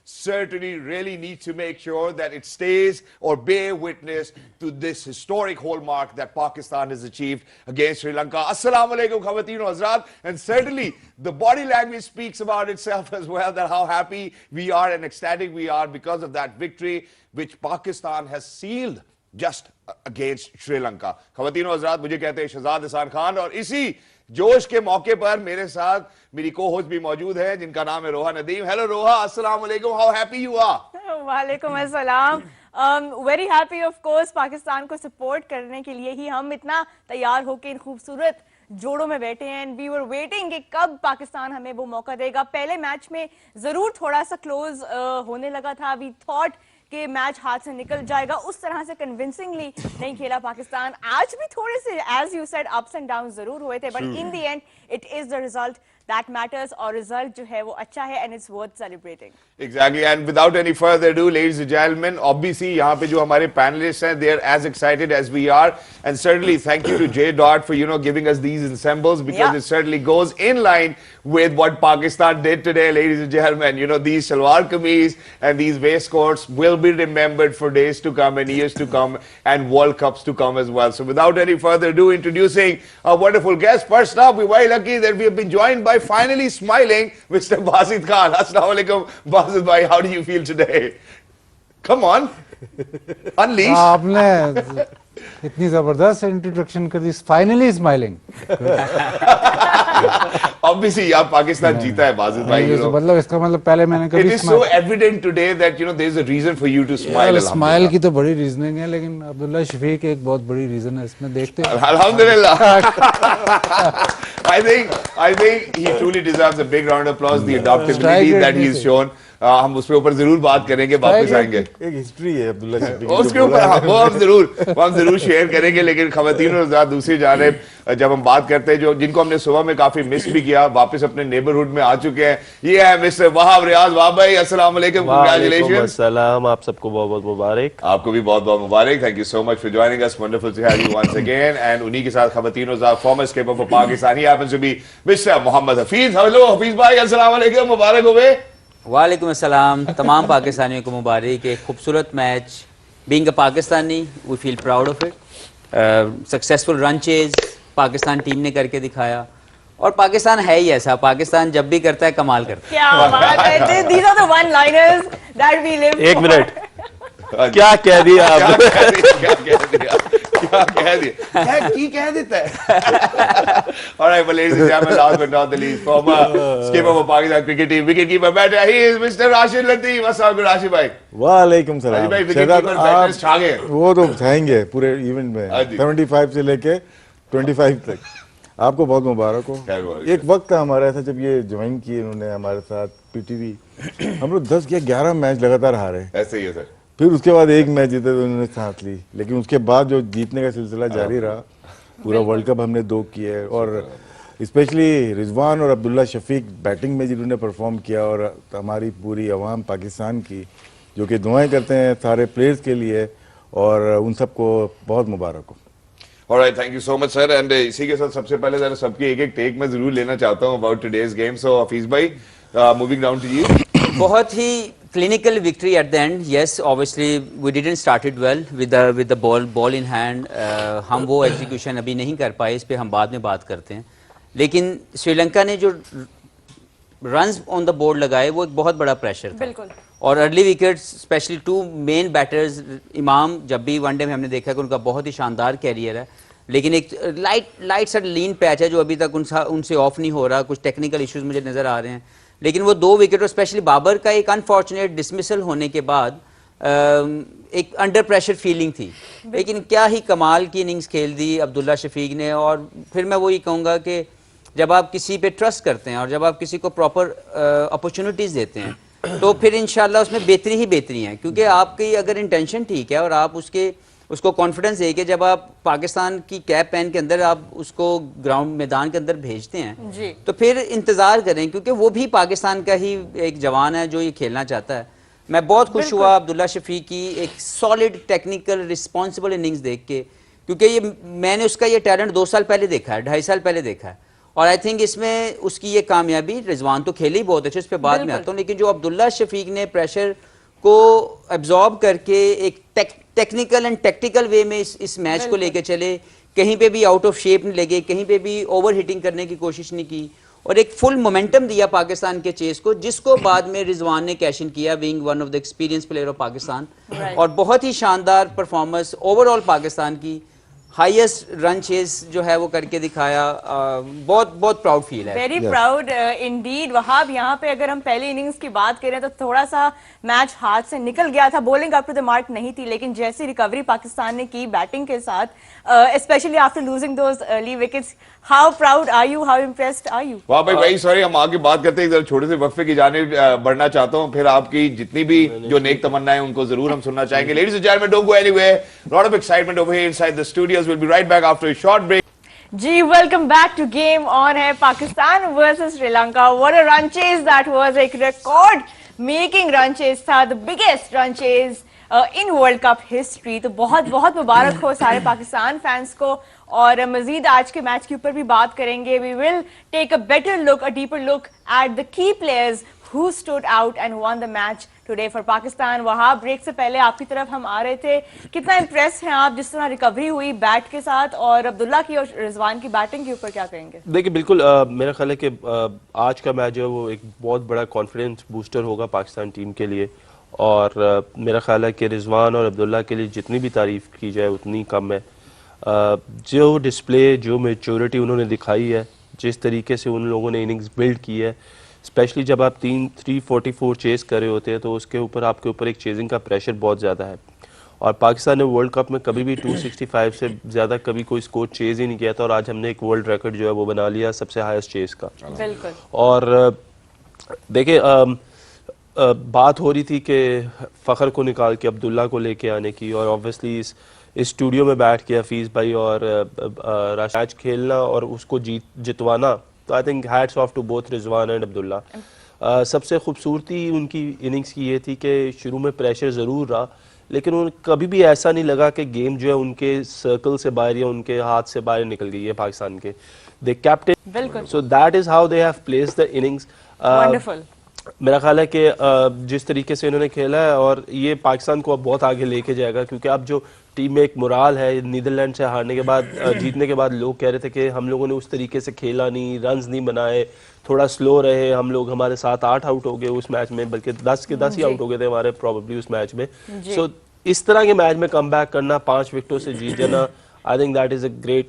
certainly really need to make sure that it stays or bear witness to this historic hallmark that Pakistan has achieved against Sri Lanka. Assalamu alaikum, Khawateen wa Hazrat. And certainly the body language speaks about itself as well, that how happy we are and ecstatic we are because of that victory which Pakistan has sealed just against Sri Lanka. Khawateen wa Hazrat, मुझे कहते हैं शहजाद हसन खान, और इसी जोश के मौके पर मेरे साथ मेरी को-होस्ट भी मौजूद है जिनका नाम है रोहा नदीम. हेलो रोहा, अस्सलाम वालेकुम, हाउ हैप्पी यू आर? वालेकुम अस्सलाम. Very happy of course. Pakistan को सपोर्ट करने के लिए ही हम इतना तैयार होकर इन खूबसूरत जोड़ों में बैठे हैं. एंड वी वर वेटिंग कि कब पाकिस्तान हमें वो मौका देगा. पहले मैच में जरूर थोड़ा सा क्लोज होने लगा था. वी थॉट कि मैच हाथ से निकल जाएगा. उस तरह से कन्विंसिंगली नहीं खेला पाकिस्तान. आज भी थोड़े से as you said ups and down जरूर हुए थे, but in the end it is the result that matters, और रिजल्ट जो है वो अच्छा है and it's worth celebrating. Exactly, and without any further ado, ladies and gentlemen, obviously यहाँ पे जो हमारे panelists हैं, they are as excited as we are, and certainly thank you to J. Dot for giving us these ensembles, because it certainly goes in line with what Pakistan did today, ladies and gentlemen. These salwar kameez and these waistcoats will be remembered for days to come and years to come and World Cups to come as well. So without any further ado, introducing our wonderful guest. First up, we're very lucky that we have been joined by finally smiling Mr. Basit Khan. Assalamu alaikum, Basit bhai. How do you feel today? Come on, unleash. आपने इतनी जबरदस्त introduction कर दी. Finally smiling. Obviously, यार पाकिस्तान जीता है बाजिद भाई. मतलब इसका मतलब पहले मैंने कभी. It is so evident today that there is a reason for you to smile. Smile की तो बड़ी रीजनिंग है, लेकिन अब्दुल्ला शफीक एक बहुत बड़ी रीजन है इसमें. देखते हैं. Alhamdulillah. I think he truly deserves a big round of applause. The adaptability that he's shown. हम उसके ऊपर जरूर बात करेंगे, वापस आएंगे. एक हिस्ट्री है अब्दुल्ला शफीक, उसके ऊपर वो हम जरूर शेयर करेंगे. लेकिन खवातीन और ज़ात दूसरी जानिब जब हम बात करते हैं, जो जिनको हमने सुबह में काफी मिस भी किया, वापस अपने नेबरहुड में आ चुके हैं. ये है मिस्टर वहाब रियाज. वहाब भाई अस्सलाम वालेकुम, कांग्रेचुलेशन. सलाम, आप सबको बहुत बहुत मुबारक. आपको भी बहुत बहुत मुबारक. Thank you so much for joining us. Wonderful to have you once again. And उन्हीं के साथ खवातीन और ज़ात former skipper for Pakistan, he happens to be mister Mohammad Hafeez. Hello Hafeez भाई, अस्सलाम वालेकुम, मुबारक हो. वालेकुम अस्सलाम. तमाम पाकिस्तानियों को मुबारक. एक खूबसूरत match. Being a Pakistani we feel proud of it. Successful run chase Pakistan team ने करके दिखाया, और पाकिस्तान है ही ऐसा. पाकिस्तान जब भी करता है कमाल करता है. क्या बात है. These are the one-liners that we live for. एक मिनट, क्या कह दिया आपने? क्या देता है. All right, but ladies and gentlemen, last but not the least, former skipper of Pakistan cricket team, wicketkeeper batter, he is Mr. Rashid Latif. अस्सलाम राशिद भाई. वालेकुम सलाम. भाई wicketkeeper batters छा गए. वो तो छाएंगे पूरे इवेंट में. 75 से लेके 25 तक. आपको बहुत मुबारक हो. एक वक्त था हमारा ऐसा, जब ये ज्वाइन किए इन्होंने हमारे साथ पीटीवी, हम लोग 10 या 11 मैच लगातार हारे. ऐसे ही है सर. फिर उसके बाद एक मैच जीते तो उन्होंने साथ ली, लेकिन उसके बाद जो जीतने का सिलसिला जारी रहा. पूरा वर्ल्ड कप हमने 2 किए, और स्पेशली रिजवान और अब्दुल्ला शफीक बैटिंग में जिन्होंने परफॉर्म किया, और हमारी पूरी अवाम पाकिस्तान की जो कि दुआएं करते हैं सारे प्लेयर्स के लिए, और उन सबको बहुत मुबारक हो. Alright, thank you so much sir. And इसी के साथ सबसे पहले जरा सबकी एक टेक मैं जरूर लेना चाहता हूँ about today's game. So Hafeez भाई, moving down to you. बहुत ही clinical victory at the end. Yes, obviously we didn't start it well with the ball in hand. हम वो execution अभी नहीं कर पाए, इस पे हम बाद में बात करते हैं. लेकिन श्रीलंका ने जो runs on the board लगाए, वो एक बहुत बड़ा प्रेशर था. बिल्कुल. और early wicket specially 2 main batters, इमाम जब भी वनडे में हमने देखा कि उनका बहुत ही शानदार कैरियर है, लेकिन एक लाइट सा लीन पैच है जो अभी तक उनसे ऑफ नहीं हो रहा. कुछ टेक्निकल इश्यूज मुझे नज़र आ रहे हैं, लेकिन वो 2 विकेट और स्पेशली बाबर का एक अनफॉर्चुनेट डिसमिसल होने के बाद एक अंडर प्रेशर फीलिंग थी. लेकिन क्या ही कमाल की इनिंग्स खेल दी अब्दुल्ला शफीक ने. और फिर मैं वही कहूँगा कि जब आप किसी पे ट्रस्ट करते हैं और जब आप किसी को प्रॉपर अपॉर्चुनिटीज़ देते हैं, तो फिर इंशाल्लाह उसमें बेहतरी ही बेहतरी है. क्योंकि आपकी अगर इंटेंशन ठीक है और आप उसको कॉन्फिडेंस है कि जब आप पाकिस्तान की कैप पहन के अंदर आप उसको ग्राउंड मैदान के अंदर भेजते हैं, तो फिर इंतज़ार करें, क्योंकि वो भी पाकिस्तान का ही एक जवान है जो ये खेलना चाहता है. मैं बहुत खुश हुआ अब्दुल्ला शफीक की एक सॉलिड टेक्निकल रिस्पॉन्सिबल इनिंग्स देख के, क्योंकि मैंने उसका ये टैलेंट 2 साल पहले देखा है, 2.5 साल पहले देखा है, और आई थिंक इसमें उसकी ये कामयाबी, रिजवान तो खेले ही बहुत अच्छे, उस पर बाद में आता हूँ, लेकिन जो अब्दुल्ला शफीक ने प्रेशर को एब्जॉर्ब करके एक टेक्निकल एंड टैक्टिकल वे में इस मैच को लेके चले, कहीं पे भी आउट ऑफ शेप नहीं लगे, कहीं पे भी ओवर हिटिंग करने की कोशिश नहीं की, और एक फुल मोमेंटम दिया पाकिस्तान के चेस को, जिसको बाद में रिजवान ने कैश इन किया, being one of the experience player of Pakistan. और बहुत ही शानदार परफॉर्मेंस ओवरऑल पाकिस्तान की, हाईएस्ट रन चेस जो है वो करके दिखाया, बहुत बहुत प्राउड फील है। Very proud indeed. वहाब, यहाँ पे अगर हम पहली इनिंग्स की बात करें तो थोड़ा सा मैच हाथ से निकल गया था, bowling up to the mark नहीं थी, लेकिन जैसी रिकवरी पाकिस्तान ने की बैटिंग के साथ, specially after losing those early wickets, how proud are you, how impressed are you? वाह भाई, वेरी सॉरी, हम आगे बात करते हैं, इधर छोटे से वक्फे की जाने बढ़ना चाहता हूं, फिर आपकी जितनी भी जो नेक तमन्नाएं उनको जरूर हम सुनना चाहेंगे। Ladies and gentleman, don't go anywhere, lot of excitement over here inside the studios, will be right back after a short break. जी, welcome back to game on है Pakistan versus Sri Lanka. What a run chase that was, एक record making run chase था, the biggest run chase in world cup history. तो बहुत बहुत मुबारक हो सारे Pakistan fans को, और मजीद आज के मैच के ऊपर भी बात करेंगे। We will take a better look, a deeper look at the key players who stood out and won the match today for Pakistan। वहां ब्रेक से पहले आपकी तरफ हम आ रहे थे, कितना इंप्रेस हैं आप जिस तरह रिकवरी हुई बैट के साथ, और अब्दुल्ला की और रिजवान की बैटिंग के ऊपर क्या कहेंगे? देखिए बिल्कुल, मेरा ख्याल है कि आज का मैच जो है वो एक बहुत बड़ा कॉन्फिडेंस बूस्टर होगा पाकिस्तान टीम के लिए, और मेरा ख्याल है कि रिजवान और अब्दुल्ला के लिए जितनी भी तारीफ की जाए उतनी कम है। जो डिस्प्ले, जो मैच्योरिटी उन्होंने दिखाई है, जिस तरीके से उन लोगों ने इनिंग्स बिल्ड की है, स्पेशली जब आप 344 चेस कर रहे होते हैं तो उसके ऊपर आपके ऊपर एक चेजिंग का प्रेशर बहुत ज़्यादा है, और पाकिस्तान ने वर्ल्ड कप में कभी भी 265 से ज़्यादा कभी कोई स्कोर चेज ही नहीं किया था, और आज हमने एक वर्ल्ड रिकॉर्ड जो है वो बना लिया सबसे हाईएस्ट चेस का। बिल्कुल। और देखिए, बात हो रही थी कि फ़खर को निकाल के अब्दुल्ला को लेके आने की, और ऑब्वियसली इस स्टूडियो में बैठ के हफीज़ भाई और मैच खेलना और उसको जितवाना, तो I think hats off to both Rizwan and Abdullah. सबसे खूबसूरती उनकी इनिंग्स की ये थी कि शुरू में प्रेशर ज़रूर रहा, लेकिन उन कभी भी ऐसा नहीं लगा कि गेम जो है उनके सर्कल से बाहर या उनके हाथ से बाहर निकल गई है पाकिस्तान के। दे कैप्टन, बिल्कुल, so that is how they have placed the innings. Wonderful. मेरा ख्याल है कि जिस तरीके से इन्होंने खेला है, और ये पाकिस्तान को अब बहुत आगे लेके जाएगा, क्योंकि अब जो टीम में एक मोराल है, नीदरलैंड से हारने के बाद, जीतने के बाद लोग कह रहे थे कि हम लोगों ने उस तरीके से खेला नहीं, रन्स नहीं बनाए, थोड़ा स्लो रहे हम लोग, हमारे 7-8 आउट हो गए उस मैच में, बल्कि 10 के 10 ही आउट हो गए थे हमारे प्रॉबेबली उस मैच में। सो इस तरह के मैच में कम बैक करना, 5 विकेटों से जीत जाना, I think that is a great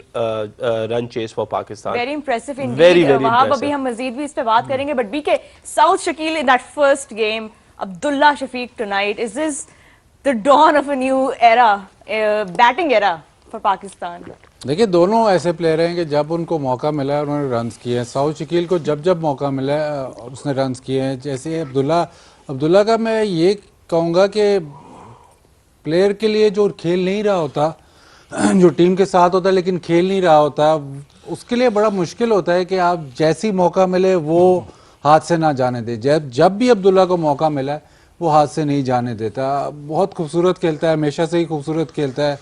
run chase for Pakistan. Very impressive indeed. Very, very वहां impressive. अभी हम मजीद भी इस पे बात करेंगे, बट बीके, Saud Shakeel in that first game, Abdullah Shafiq tonight, is this the dawn of a new era, batting era for Pakistan? देखिए, दोनों ऐसे प्लेयर हैं कि जब उनको मौका मिला है उन्होंने रन्स किए हैं। साउथ शकील को जब जब मौका मिला है उसने रन्स किए हैं। जैसे अब्दुल्ला का मैं ये कहूँगा कि प्लेयर के लिए जो खेल नहीं रहा होता, जो टीम के साथ होता है लेकिन खेल नहीं रहा होता, उसके लिए बड़ा मुश्किल होता है कि आप जैसी मौका मिले वो हाथ से ना जाने दे। जब भी अब्दुल्ला को मौका मिला है वो हाथ से नहीं जाने देता। बहुत खूबसूरत खेलता है, हमेशा से ही खूबसूरत खेलता है।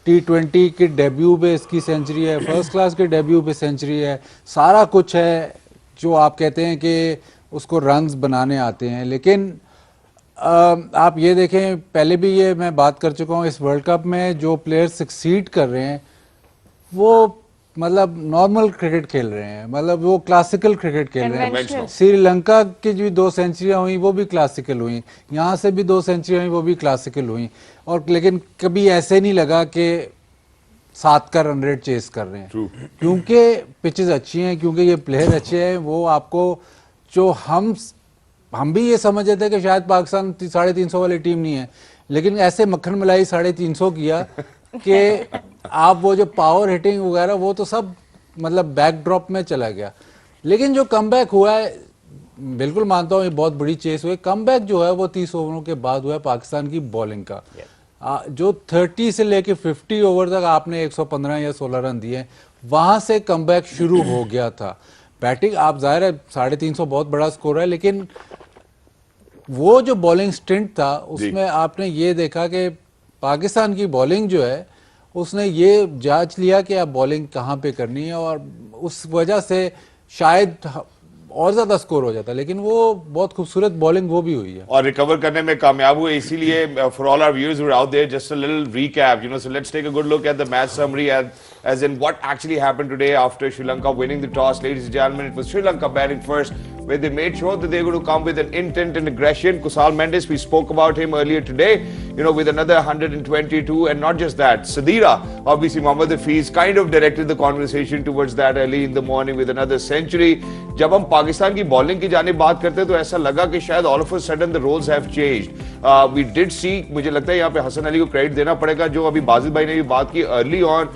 T20 के डेब्यू पे इसकी सेंचुरी है, फर्स्ट क्लास के डेब्यू पे सेंचुरी है, सारा कुछ है जो आप कहते हैं कि उसको रन्स बनाने आते हैं। लेकिन आप ये देखें, पहले भी ये मैं बात कर चुका हूँ, इस वर्ल्ड कप में जो प्लेयर सक्सीड कर रहे हैं वो मतलब नॉर्मल क्रिकेट खेल रहे हैं, मतलब वो क्लासिकल क्रिकेट खेल रहे हैं। श्रीलंका की जो 2 सेंचुरियाँ हुई वो भी क्लासिकल हुई, यहाँ से भी 2 सेंचुरियाँ हुई वो भी क्लासिकल हुई, और लेकिन कभी ऐसे नहीं लगा कि 7 का रन रेट चेस कर रहे हैं, क्योंकि पिचेस अच्छी हैं, क्योंकि ये प्लेयर अच्छे हैं। वो आपको जो हम भी ये समझ रहे थे कि शायद पाकिस्तान 350 वाली टीम नहीं है, लेकिन ऐसे मक्खन मलाई 350 किया कि आप वो जो पावर हिटिंग वगैरह वो तो सब मतलब बैकड्रॉप में चला गया। लेकिन जो कमबैक हुआ है, बिल्कुल मानता हूँ ये बहुत बड़ी चेस हुई। कमबैक जो है वो 30 ओवरों के बाद हुआ है पाकिस्तान की बॉलिंग का। जो 30 से लेके 50 ओवर तक आपने 115 या 16 रन दिए, वहां से कमबैक शुरू हो गया था। बैटिंग आप जाहिर है 350 बहुत बड़ा स्कोर है, लेकिन वो जो बॉलिंग स्टिंट था उसमें आपने ये देखा कि पाकिस्तान की बॉलिंग जो है उसने ये जांच लिया कि अब बॉलिंग कहाँ पे करनी है, और उस वजह से शायद और ज्यादा स्कोर हो जाता, लेकिन वो बहुत खूबसूरत बॉलिंग वो भी हुई है और रिकवर करने में कामयाब हुए। इसीलिए for all our viewers who are out there, just a little recap, so let's take a good look at the match summary as in what actually happened today after Sri Lanka winning the toss. Ladies and gentlemen, it was Sri Lanka batting first, where they made sure that they were going to come with an intent and aggression. Kusal Mendes, we spoke about him earlier today, with another 122, and not just that, Sadira, obviously Mohammad Hafiz kind of directed the conversation towards that early in the morning with another century. जब हम पाकिस्तान की bowling की जाने बात करते हैं तो ऐसा लगा कि शायद all of a sudden the roles have changed. We did see, मुझे लगता है यहाँ पे हसन अली को क्रेडिट देना पड़ेगा, जो अभी बाजिद भाई ने भी बात की early on.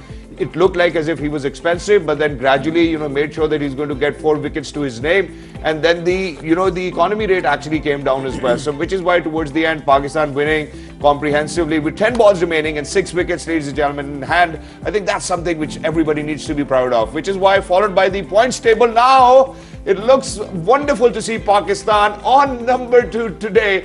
It looked like as if he was expensive, but then gradually, made sure that he's going to get 4 wickets to his name. And then the economy rate actually came down as well. So, which is why towards the end, Pakistan winning comprehensively with 10 balls remaining and 6 wickets, ladies and gentlemen, in hand. I think that's something which everybody needs to be proud of, which is why followed by the points table now, it looks wonderful to see Pakistan on number 2 today,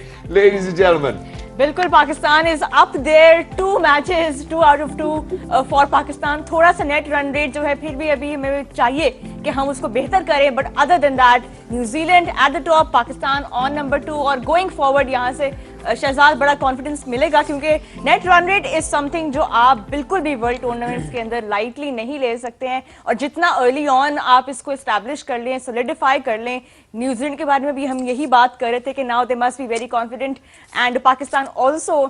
ladies and gentlemen. बिल्कुल, Pakistan is up there, 2 matches 2 out of 2 for Pakistan. थोड़ा सा net run rate जो है फिर भी अभी हमें चाहिए कि हम उसको बेहतर करें, but other than that New Zealand at the top, Pakistan on number 2, और गोइंग फॉरवर्ड यहाँ से शहजाद बड़ा कॉन्फिडेंस मिलेगा, क्योंकि net run rate is something जो आप बिल्कुल भी वर्ल्ड टूर्नामेंट्स के अंदर लाइटली नहीं ले सकते हैं. और जितना अर्ली ऑन आप इसको एस्टैब्लिश कर लें, सोलिडिफाई कर लें. न्यूजीलैंड के बारे में भी हम यही बात कर रहे थे कि now they must be very confident, and Pakistan also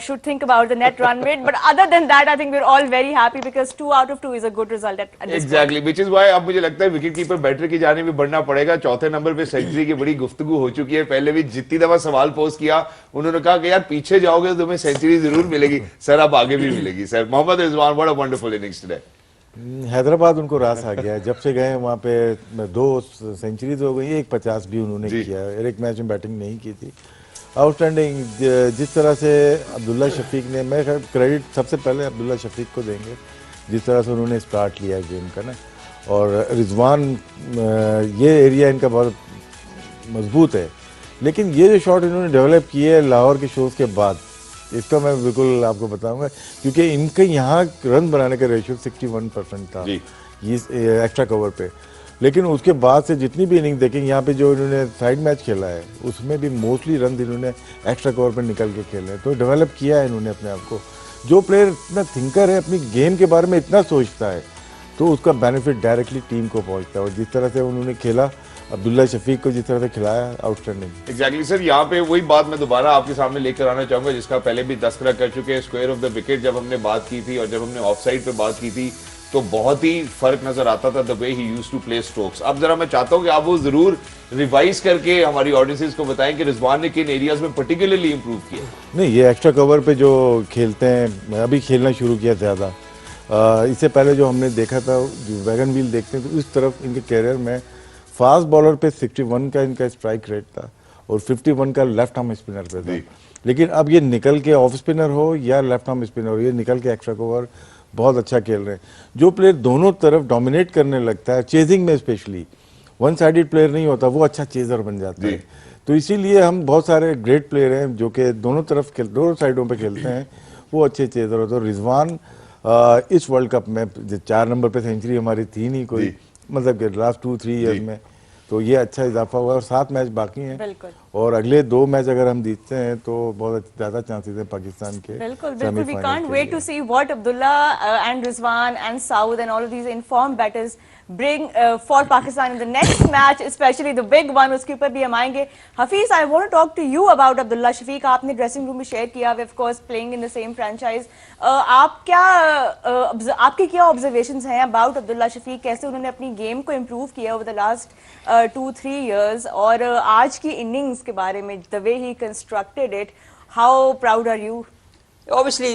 should think about the net run rate, but other than that I think we're all very happy because 2 out of 2 is a good result at this exactly point. Which is why अब मुझे लगता है wicket keeper batter की जाने में बढ़ना पड़ेगा. चौथे नंबर पे सेंचुरी की बड़ी गुफ्तगू हो चुकी है. पहले भी जितनी दफा सवाल पोस्ट किया उन्होंने कहा कि यार पीछे जाओगे तो तुम्हें सेंचुरी जरूर मिलेगी. सर अब आगे भी मिलेगी. Sir Mohammad Rizwan, what a wonderful innings today. Hyderabad उनको रास आ गया है. जब से गए वहाँ पे 2 सेंचुरीज हो गई, 1 50 भी उन्होंने किया है. एक मैच में बैटिंग नहीं की थी. आउटस्टैंडिंग. जिस तरह से अब्दुल्ला शफीक ने, मैं क्रेडिट सबसे पहले अब्दुल्ला शफीक को देंगे, जिस तरह से उन्होंने स्टार्ट लिया गेम का ना. और रिजवान, ये एरिया इनका बहुत मजबूत है, लेकिन ये जो शॉट इन्होंने डेवलप किए है लाहौर के शोज़ के बाद, इसका मैं बिल्कुल आपको बताऊंगा, क्योंकि इनके यहाँ रन बनाने का रेशियो 61% था ये एक्स्ट्रा कवर पे. लेकिन उसके बाद से जितनी भी इनिंग देखेंगे यहाँ पे, जो इन्होंने साइड मैच खेला है उसमें भी मोस्टली रन इन्होंने एक्स्ट्रा कवर पर निकल के खेले हैं. तो डेवलप किया है इन्होंने अपने आप को. जो प्लेयर इतना थिंकर है, अपनी गेम के बारे में इतना सोचता है, तो उसका बेनिफिट डायरेक्टली टीम को पहुँचता है. और जिस तरह से उन्होंने खेला, अब्दुल्ला शफीक को जिस तरह से खिलाया, आउटस्टैंडिंग. एग्जैक्टली सर, यहाँ पे वही बात मैं दोबारा आपके सामने लेकर आना चाहूंगा जिसका पहले भी तस्करा कर चुके हैं. स्क्वायर ऑफ द विकेट जब हमने बात की थी और जब हमने ऑफ साइड पे बात की थी तो बहुत ही फर्क नजर आता था the way he used to play strokes. अब जरा मैं चाहता हूँ कि आप वो जरूर रिवाइज करके हमारी ऑडियंसेस को बताएं कि रिजवान ने किन एरियाज में पर्टिकुलरली इंप्रूव किया. नहीं, ये एक्स्ट्रा कवर पे जो खेलते हैं, अभी खेलना शुरू किया ज़्यादा. इससे पहले जो हमने देखा था, जो वैगन व्हील देखते हैं, तो इस तरफ इनके कैरियर में फास्ट बॉलर पे 61 का इनका स्ट्राइक रेट था और 51 का लेफ्ट आर्म स्पिनर पे था. लेकिन अब ये निकल के ऑफ स्पिनर हो या लेफ्ट आर्म स्पिनर हो, ये निकल के एक्स्ट्रा कवर बहुत अच्छा खेल रहे हैं. जो प्लेयर दोनों तरफ डोमिनेट करने लगता है, चेजिंग में स्पेशली, वन साइडेड प्लेयर नहीं होता, वो अच्छा चेजर बन जाता है. तो इसीलिए हम बहुत सारे ग्रेट प्लेयर हैं जो कि दोनों साइडों पे खेलते हैं, वो अच्छे चेजर होते हैं. रिजवान इस वर्ल्ड कप में 4 नंबर पे सेंचुरी हमारी थी नहीं कोई, मतलब कि लास्ट 2-3 ईयर्स में, तो ये अच्छा इजाफा हुआ. और 7 मैच बाकी हैं और अगले 2 मैच अगर हम जीतते हैं तो बहुत ज्यादा चांसेस हैं पाकिस्तान के. बिल्कुल बिल्कुल, we can't wait to see what Abdullah and Rizwan and Saud and all of these informed batters bring for Pakistan in the next match, especially the big one. उसके ऊपर भी हम आएंगे. Hafeez, I want to talk to you about Abdullah Shafiq. आपने dressing room में share किया, of course playing in the same franchise. आपके क्या ऑब्जर्वेशंस हैं अबाउट अब्दुल्ला शफीक? कैसे उन्होंने अपनी गेम को इम्प्रूव किया ओवर द लास्ट 2-3 years, और आज की इनिंग्स के बारे में, the way he constructed it, how proud are you? Obviously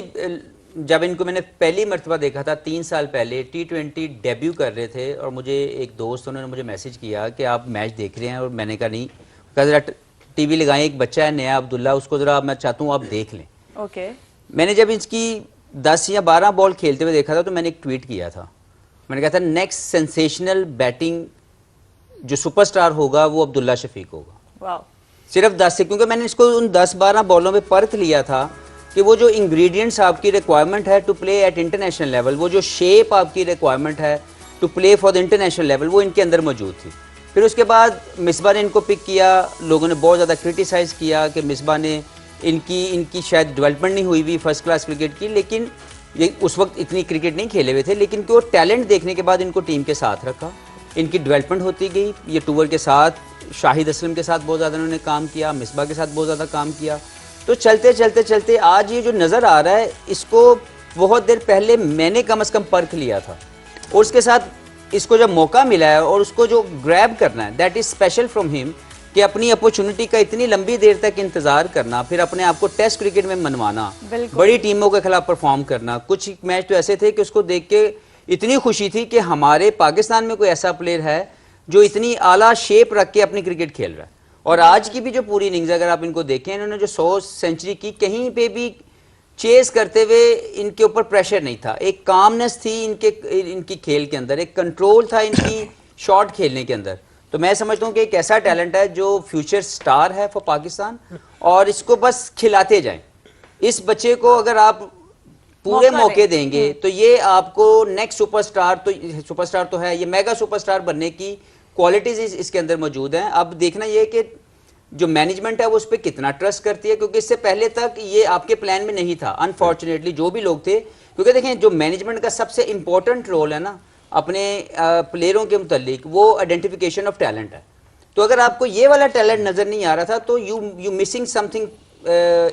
जब इनको मैंने पहली मर्तबा देखा था 3 साल पहले, T20 डेब्यू कर रहे थे, और मुझे एक दोस्त, उन्होंने मुझे मैसेज किया कि आप मैच देख रहे हैं, और मैंने कहा नहीं, कहा जरा टीवी लगाएं, एक बच्चा है नया अब्दुल्ला, उसको जरा मैं चाहता हूँ आप देख लें. ओके. मैंने जब इसकी 10 या 12 बॉल खेलते हुए देखा था तो मैंने एक ट्वीट किया था. मैंने कहा था नेक्स्ट सेंसेशनल बैटिंग जो सुपरस्टार होगा वो अब्दुल्ला शफीक होगा. वाओ. सिर्फ 10 से, क्योंकि मैंने इसको उन 10-12 बॉलों पे परख लिया था कि वो जो इंग्रेडिएंट्स आपकी रिक्वायरमेंट है to play at international level, वो जो शेप आपकी रिक्वायरमेंट है to play for the international level, वो इनके अंदर मौजूद थी। फिर उसके बाद मिसबा ने इनको पिक किया, लोगों ने बहुत ज़्यादा क्रिटिसाइज़ किया कि मिसबा ने इनकी शायद डेवलपमेंट नहीं हुई फर्स्ट क्लास क्रिकेट की, लेकिन ये उस वक्त इतनी क्रिकेट नहीं खेले हुए थे, लेकिन वो टैलेंट देखने के बाद इनको टीम के साथ रखा, इनकी डेवलपमेंट होती गई। ये टूवर के साथ, शाहिद असलम के साथ बहुत ज़्यादा उन्होंने काम किया, मिसबा के साथ बहुत ज़्यादा काम किया। तो चलते चलते चलते आज ये जो नज़र आ रहा है, इसको बहुत देर पहले मैंने कम से कम परख लिया था, और उसके साथ इसको जब मौका मिला है और उसको जो ग्रैब करना है, that is special from him, कि अपनी अपॉर्चुनिटी का इतनी लंबी देर तक इंतजार करना, फिर अपने आप को टेस्ट क्रिकेट में मनवाना, बड़ी टीमों के खिलाफ परफॉर्म करना। कुछ मैच तो ऐसे थे कि उसको देख के इतनी खुशी थी कि हमारे पाकिस्तान में कोई ऐसा प्लेयर है जो इतनी आला शेप रख के अपनी क्रिकेट खेल रहा है। और आज की भी जो पूरी इनिंग्स अगर आप इनको देखें, इन्होंने जो 100 सेंचुरी की, कहीं पे भी चेस करते हुए इनके ऊपर प्रेशर नहीं था, एक कामनेस थी इनकी खेल के अंदर, एक कंट्रोल था इनकी शॉट खेलने के अंदर। तो मैं समझता हूँ कि एक ऐसा टैलेंट है जो फ्यूचर स्टार है फॉर पाकिस्तान, और इसको बस खिलाते जाएं। इस बच्चे को अगर आप पूरे मौके देंगे तो ये आपको नेक्स्ट सुपरस्टार तो है, ये मेगा सुपरस्टार बनने की क्वालिटीज इसके अंदर मौजूद हैं। अब देखना ये कि जो मैनेजमेंट है वो उस पर कितना ट्रस्ट करती है, क्योंकि इससे पहले तक ये आपके प्लान में नहीं था अनफॉर्चुनेटली, जो भी लोग थे। क्योंकि देखें, जो मैनेजमेंट का सबसे इंपॉर्टेंट रोल है ना अपने प्लेयरों के मुतालिक, वो आइडेंटिफिकेशन ऑफ टैलेंट है। तो अगर आपको ये वाला टैलेंट नजर नहीं आ रहा था तो you missing something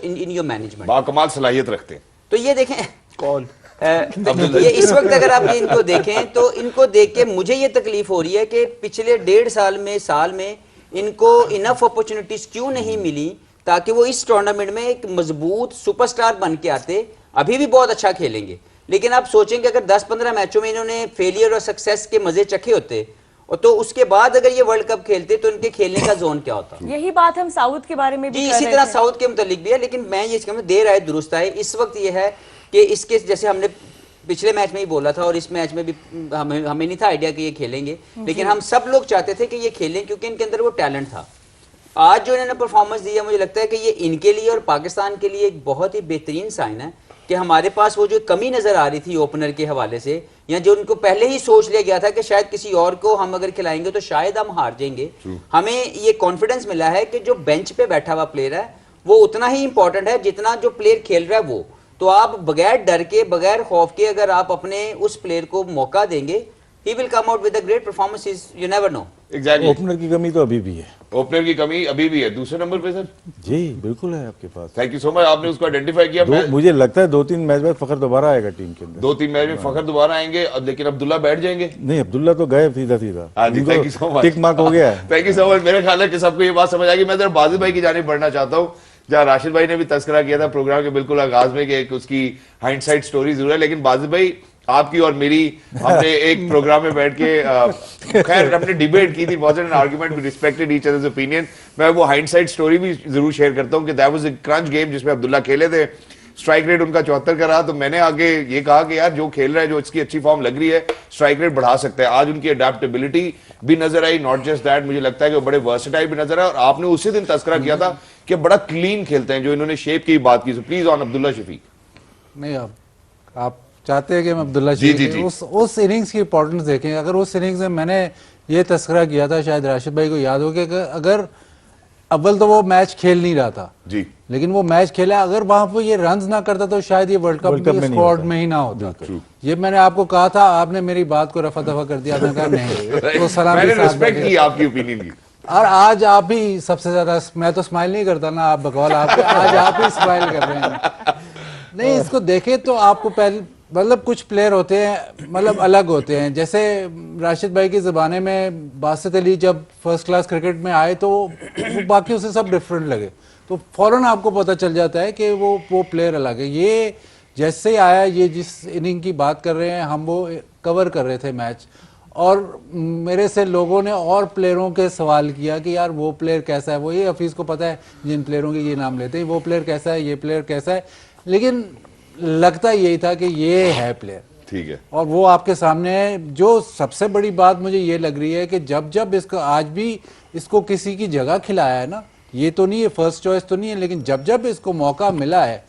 in your management. बाकमाल सलाहियत रखते हैं। तो ये देखें कौन ये इस वक्त अगर आप ये इनको देखें तो इनको देख के मुझे ये तकलीफ हो रही है कि पिछले 1.5 साल में इनको इनफ अपॉर्चुनिटीज क्यों नहीं मिली ताकि वो इस टूर्नामेंट में एक मजबूत सुपरस्टार बन के आते। अभी भी बहुत अच्छा खेलेंगे, लेकिन आप सोचेंगे अगर 10-15 मैचों में इन्होंने फेलियर और सक्सेस के मजे चखे होते, और तो उसके बाद अगर ये वर्ल्ड कप खेलते तो इनके खेलने का जोन क्या होता। यही बात हम साउथ के बारे में भी जी कर इसी रहे तरह थे। साउथ के मुतालिक भी है, लेकिन मैं ये कहूँ देर आए दुरुस्त आए। इस वक्त ये है कि इसके जैसे हमने पिछले मैच में ही बोला था, और इस मैच में भी हमें नहीं था आइडिया कि ये खेलेंगे, लेकिन हम सब लोग चाहते थे कि ये खेलें क्योंकि इनके अंदर वो टैलेंट था। आज जो इन्होंने परफॉर्मेंस दिया, मुझे लगता है कि ये इनके लिए और पाकिस्तान के लिए एक बहुत ही बेहतरीन साइन है कि हमारे पास वो जो कमी नजर आ रही थी ओपनर के हवाले से, या जो उनको पहले ही सोच लिया गया था कि शायद किसी और को हम अगर खिलाएंगे तो शायद हम हार जाएंगे, हमें ये कॉन्फिडेंस मिला है कि जो बेंच पे बैठा हुआ प्लेयर है वो उतना ही इंपॉर्टेंट है जितना जो प्लेयर खेल रहा है वो। तो आप बगैर डर के, बगैर खौफ के अगर आप अपने उस प्लेयर को मौका देंगे, he will come out with a great performances, you never know. Exactly. Opener की कमी तो अभी भी है। ओपनर की कमी अभी भी है। दूसरे नंबर पे सर, जी बिल्कुल है आपके पास। थैंक यू सो मच, आपने उसको आइडेंटिफाई किया। मुझे लगता है 2-3 मैच बाद फखर दोबारा आएगा टीम के अंदर। 2-3 मैच में फखर दोबारा आएंगे, अब लेकिन अब्दुल्ला बैठ जाएंगे। नहीं, अब्दुल्ला तो गए सीधा। हाँ जी, thank you so much. Tick mark हो गया है। Thank you so much. मेरे ख्याल है कि सबको ये बात समझ आ गई। मैं जरा बाजिद भाई की जानिब बढ़ना चाहता हूँ, जहाँ राशिद भाई ने भी तस्करा किया था प्रोग्राम के बिल्कुल आगाज में कि एक उसकी हाइंडसाइट स्टोरी जरूर है, लेकिन बाजिद भाई आपकी और मेरी, हमने एक प्रोग्राम में बैठ के खैर हमने डिबेट की थी, was an argument, we respected each others opinion. मैं वो हाइंडसाइट स्टोरी भी जरूर शेयर करता हूँ कि that was a crunch game जिसमें अब्दुल्ला खेले थे, स्ट्राइक रेट उनका 74 का रहा। तो मैंने आगे ये कहा कि यार जो खेल रहा है, जो इसकी अच्छी फॉर्म लग रही है, स्ट्राइक रेट बढ़ा सकता है। आज उनकी अडेप्टेबिलिटी भी नजर आई, नॉट जस्ट दैट, मुझे लगता है कि वो बड़े वर्सेटाइल भी नजर आए। और आपने उसी दिन तस्करा किया था कि बड़ा क्लीन खेलते हैं, जो इन्होंने शेप की बात की। Please on Abdullah Shafique. नहीं, अब आप चाहते हैं कि हम अब्दुल्ला जी, शफीक जी, उस इनिंग्स की इंपॉर्टेंस देखें। अगर उस इनिंग्स में मैंने ये तस्करा किया था, शायद राशिद भाई को याद हो कि अगर अव्वल तो वो मैच खेल नहीं रहा था जी, लेकिन वो मैच खेला, अगर वहां पर ये रन्स ना करता तो शायद ये वर्ल्ड कप में स्क्वाड में ही ना होता। ये मैंने आपको कहा था, आपने मेरी बात को रफा दफा कर दिया। आपने कहा नहीं, तो सलाम मैंने रिस्पेक्ट की आपकी ओपिनियन की। और आज आप भी सबसे ज्यादा, मैं तो स्माइल नहीं करता ना, आप बकवाल, आप आज आप ही स्माइल कर रहे हैं। नहीं, इसको देखे तो आपको पहले मतलब कुछ प्लेयर होते हैं मतलब अलग होते हैं। जैसे राशिद भाई के ज़माने में बासित अली जब फर्स्ट क्लास क्रिकेट में आए तो बाकी से सब डिफरेंट लगे, तो फौरन आपको पता चल जाता है कि वो प्लेयर अलग है। ये जैसे ही आया, ये जिस इनिंग की बात कर रहे हैं हम, वो कवर कर रहे थे मैच, और मेरे से लोगों ने और प्लेयरों के सवाल किया कि यार वो प्लेयर कैसा है। वो ये हफीज़ को पता है जिन प्लेयरों के ये नाम लेते हैं, वो प्लेयर कैसा है, ये प्लेयर कैसा है, लेकिन लगता यही था कि ये है प्लेयर, ठीक है। और वो आपके सामने है। जो सबसे बड़ी बात मुझे ये लग रही है कि जब इसको आज भी इसको किसी की जगह खिलाया है ना, ये तो नहीं है फर्स्ट चॉइस तो नहीं है, लेकिन जब इसको मौका मिला है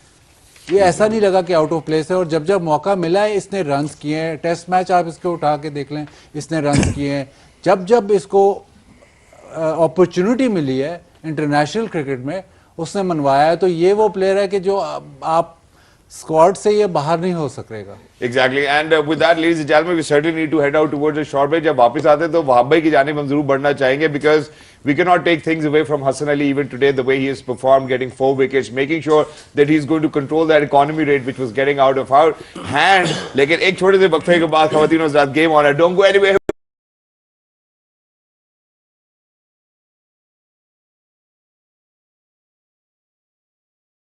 ये ऐसा नहीं लगा कि आउट ऑफ प्लेस है। और जब जब मौका मिला है इसने रन्स किए हैं। टेस्ट मैच आप इसके उठा के देख लें, इसने रन्स किए हैं। जब जब इसको अपॉर्चुनिटी मिली है इंटरनेशनल क्रिकेट में उसने मनवाया है। तो ये वो प्लेयर है कि जो आप स्क्वाड से ये बाहर नहीं हो सकेगा। Exactly, and with that, ladies and gentlemen, we certainly need to head out towards a short break. जब वापस आते हैं तो वहाब भाई की जानिब हम जरूर बढ़ना चाहेंगे because we cannot take things away from Hassan Ali even today the way he has performed, getting 4 wickets, making sure that he's going to control that economy rate which was getting out of our hand. लेकिन एक छोटे से वक्फे के बाद ख़वातीन और हज़रात, game on. Don't go anywhere.